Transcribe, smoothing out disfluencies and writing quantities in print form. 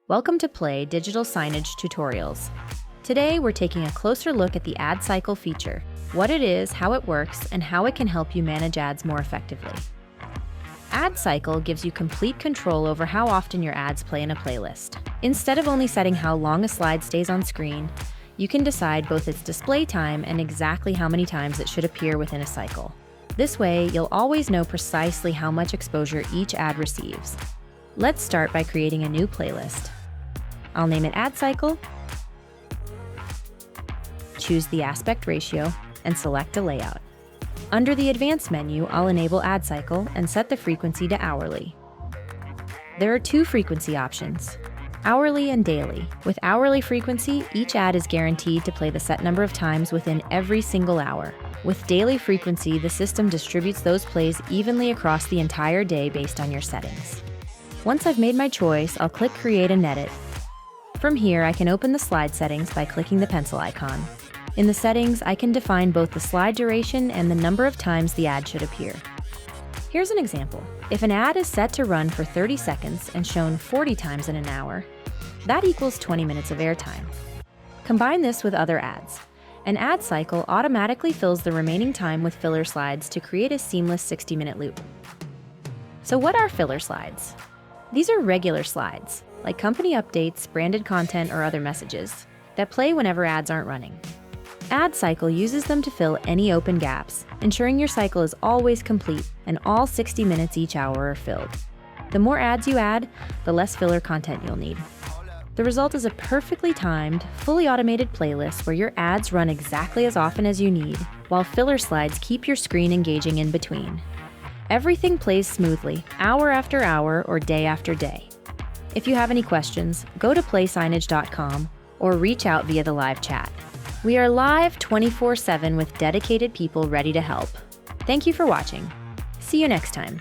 Welcome to Play Digital Signage Tutorials. Today, we're taking a closer look at the ad cycle feature, what it is, how it works, and how it can help you manage ads more effectively. Ad cycle gives you complete control over how often your ads play in a playlist. Instead of only setting how long a slide stays on screen, you can decide both its display time and exactly how many times it should appear within a cycle. This way, you'll always know precisely how much exposure each ad receives. Let's start by creating a new playlist. I'll name it Ad Cycle, choose the aspect ratio, and select a layout. Under the Advanced menu, I'll enable Ad Cycle and set the frequency to hourly. There are two frequency options, hourly and daily. With hourly frequency, each ad is guaranteed to play the set number of times within every single hour. With daily frequency, the system distributes those plays evenly across the entire day based on your settings. Once I've made my choice, I'll click Create and Edit. From here, I can open the slide settings by clicking the pencil icon. In the settings, I can define both the slide duration and the number of times the ad should appear. Here's an example. If an ad is set to run for 30 seconds and shown 40 times in an hour, that equals 20 minutes of airtime. Combine this with other ads. An ad cycle automatically fills the remaining time with filler slides to create a seamless 60-minute loop. So what are filler slides? These are regular slides, like company updates, branded content, or other messages, that play whenever ads aren't running. Ad cycle uses them to fill any open gaps, ensuring your cycle is always complete and all 60 minutes each hour are filled. The more ads you add, the less filler content you'll need. The result is a perfectly timed, fully automated playlist where your ads run exactly as often as you need, while filler slides keep your screen engaging in between. Everything plays smoothly, hour after hour or day after day. If you have any questions, go to playsignage.com or reach out via the live chat. We are live 24/7 with dedicated people ready to help. Thank you for watching. See you next time.